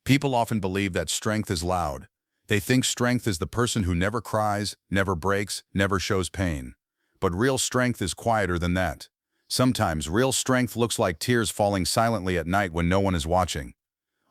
People often believe that strength is loud. They think strength is the person who never cries, never breaks, never shows pain. But real strength is quieter than that. Sometimes real strength looks like tears falling silently at night when no one is watching.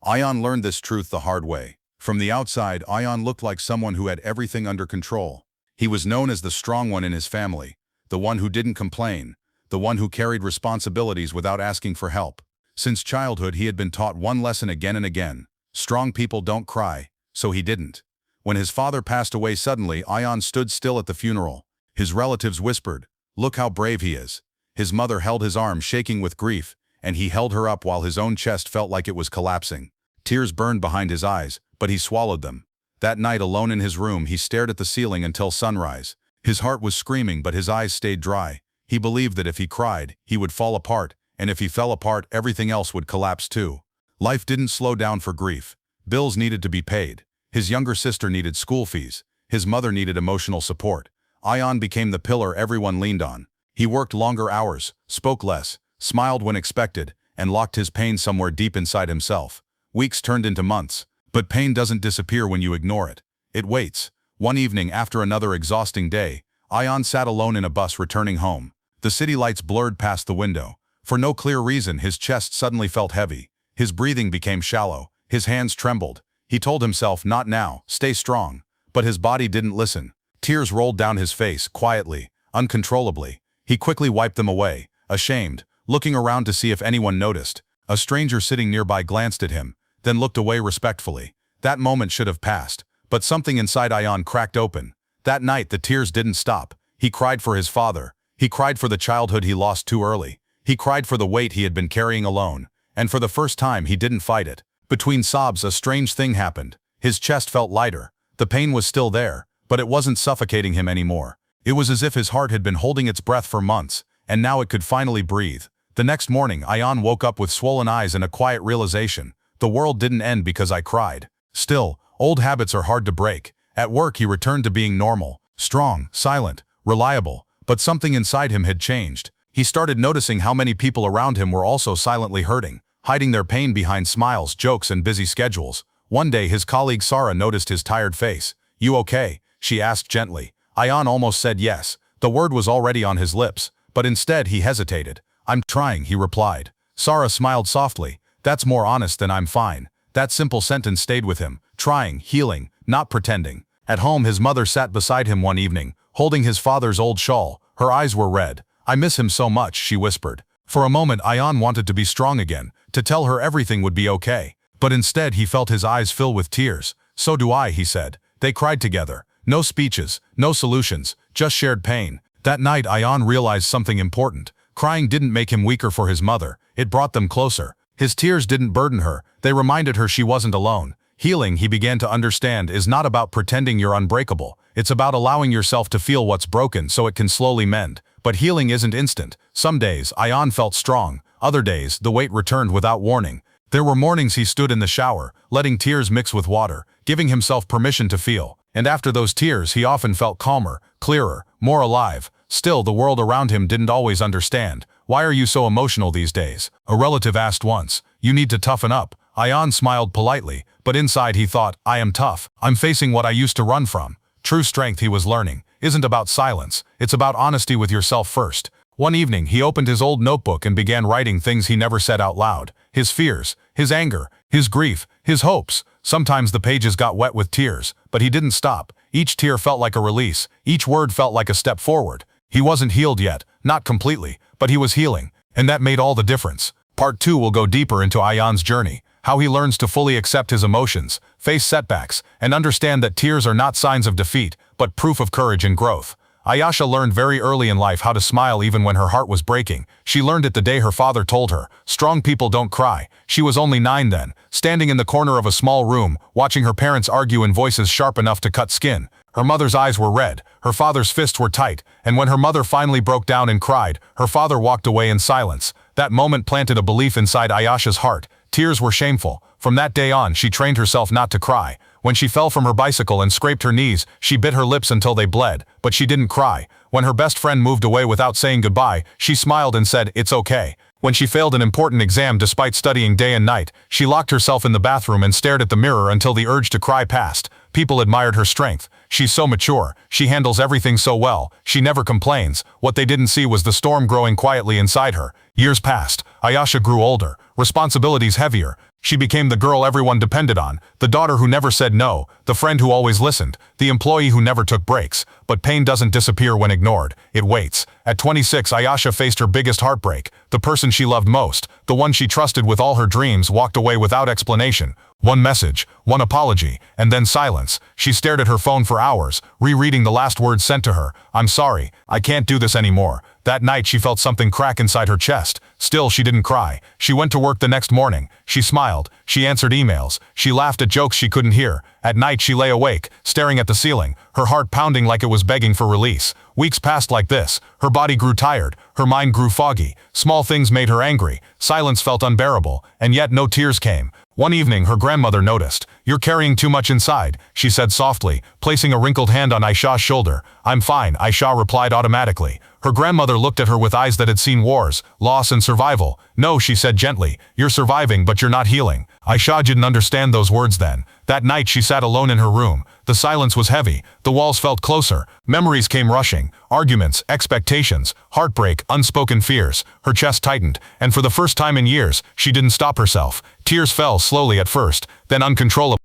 Ion learned this truth the hard way. From the outside, Ion looked like someone who had everything under control. He was known as the strong one in his family, the one who didn't complain, the one who carried responsibilities without asking for help. Since childhood, he had been taught one lesson again and again. Strong people don't cry, so he didn't. When his father passed away suddenly, Ion stood still at the funeral. His relatives whispered, "Look how brave he is." His mother held his arm, shaking with grief, and he held her up while his own chest felt like it was collapsing. Tears burned behind his eyes, but he swallowed them. That night, alone in his room, he stared at the ceiling until sunrise. His heart was screaming, but his eyes stayed dry. He believed that if he cried, he would fall apart, and if he fell apart, everything else would collapse too. Life didn't slow down for grief. Bills needed to be paid. His younger sister needed school fees. His mother needed emotional support. Ion became the pillar everyone leaned on. He worked longer hours, spoke less, smiled when expected, and locked his pain somewhere deep inside himself. Weeks turned into months. But pain doesn't disappear when you ignore it. It waits. One evening, after another exhausting day, Ion sat alone in a bus returning home. The city lights blurred past the window. For no clear reason, his chest suddenly felt heavy. His breathing became shallow. His hands trembled. He told himself, "Not now, stay strong." But his body didn't listen. Tears rolled down his face, quietly, uncontrollably. He quickly wiped them away, ashamed, looking around to see if anyone noticed. A stranger sitting nearby glanced at him, then looked away respectfully. That moment should have passed, but something inside Ion cracked open. That night, the tears didn't stop. He cried for his father. He cried for the childhood he lost too early. He cried for the weight he had been carrying alone. And for the first time, he didn't fight it. Between sobs, a strange thing happened. His chest felt lighter. The pain was still there, but it wasn't suffocating him anymore. It was as if his heart had been holding its breath for months, and now it could finally breathe. The next morning, Ion woke up with swollen eyes and a quiet realization. The world didn't end because I cried. Still, old habits are hard to break. At work, he returned to being normal, strong, silent, reliable, but something inside him had changed. He started noticing how many people around him were also silently hurting, hiding their pain behind smiles, jokes, and busy schedules. One day, his colleague Sarah noticed his tired face. "You okay?" she asked gently. Ion almost said yes. The word was already on his lips, but instead he hesitated. "I'm trying," he replied. Sarah smiled softly. "That's more honest than 'I'm fine.'" That simple sentence stayed with him. Trying, healing, not pretending. At home, his mother sat beside him one evening, holding his father's old shawl. Her eyes were red. "I miss him so much," she whispered. For a moment, Ion wanted to be strong again, to tell her everything would be okay. But instead, he felt his eyes fill with tears. "So do I," he said. They cried together. No speeches, no solutions, just shared pain. That night, Ion realized something important. Crying didn't make him weaker for his mother. It brought them closer. His tears didn't burden her. They reminded her she wasn't alone. Healing, he began to understand, is not about pretending you're unbreakable. It's about allowing yourself to feel what's broken so it can slowly mend. But healing isn't instant. Some days, Ion felt strong. Other days, the weight returned without warning. There were mornings he stood in the shower, letting tears mix with water, giving himself permission to feel. And after those tears, he often felt calmer, clearer, more alive. Still, the world around him didn't always understand. "Why are you so emotional these days?" a relative asked once. "You need to toughen up." Ion smiled politely, but inside he thought, "I am tough. I'm facing what I used to run from." True strength, he was learning, isn't about silence. It's about honesty with yourself first. One evening, he opened his old notebook and began writing things he never said out loud. His fears, his anger, his grief, his hopes. Sometimes the pages got wet with tears, but he didn't stop. Each tear felt like a release. Each word felt like a step forward. He wasn't healed yet, not completely, but he was healing, and that made all the difference. Part 2 will go deeper into Ion's journey, how he learns to fully accept his emotions, face setbacks, and understand that tears are not signs of defeat, but proof of courage and growth. Ayesha learned very early in life how to smile even when her heart was breaking. She learned it the day her father told her, "Strong people don't cry." She was only 9 then, standing in the corner of a small room, watching her parents argue in voices sharp enough to cut skin. Her mother's eyes were red, her father's fists were tight, and when her mother finally broke down and cried, her father walked away in silence. That moment planted a belief inside Ayesha's heart. Tears were shameful. From that day on, she trained herself not to cry. When she fell from her bicycle and scraped her knees, she bit her lips until they bled, but she didn't cry. When her best friend moved away without saying goodbye, she smiled and said, "It's okay." When she failed an important exam despite studying day and night, she locked herself in the bathroom and stared at the mirror until the urge to cry passed. People admired her strength. She's so mature. She handles everything so well. She never complains. What they didn't see was the storm growing quietly inside her. Years passed. Ayesha grew older. Responsibilities heavier. She became the girl everyone depended on, the daughter who never said no, the friend who always listened, the employee who never took breaks. But pain doesn't disappear when ignored. It waits. At 26, Ayesha faced her biggest heartbreak. The person she loved most, the one she trusted with all her dreams, walked away without explanation. One message, one apology, and then silence. She stared at her phone for hours, rereading the last words sent to her. "I'm sorry. I can't do this anymore." That night she felt something crack inside her chest. Still, she didn't cry. She went to work the next morning. She smiled. She answered emails. She laughed at jokes she couldn't hear. At night she lay awake, staring at the ceiling, her heart pounding like it was begging for release. Weeks passed like this. Her body grew tired. Her mind grew foggy. Small things made her angry. Silence felt unbearable. And yet no tears came. One evening her grandmother noticed. "You're carrying too much inside," she said softly, placing a wrinkled hand on Ayesha's shoulder. "I'm fine," Ayesha replied automatically. Her grandmother looked at her with eyes that had seen wars, loss and survival. "No," she said gently, "you're surviving but you're not healing." Ayesha didn't understand those words then. That night she sat alone in her room. The silence was heavy. The walls felt closer. Memories came rushing. Arguments, expectations, heartbreak, unspoken fears. Her chest tightened, and for the first time in years, she didn't stop herself. Tears fell slowly at first, then uncontrollably.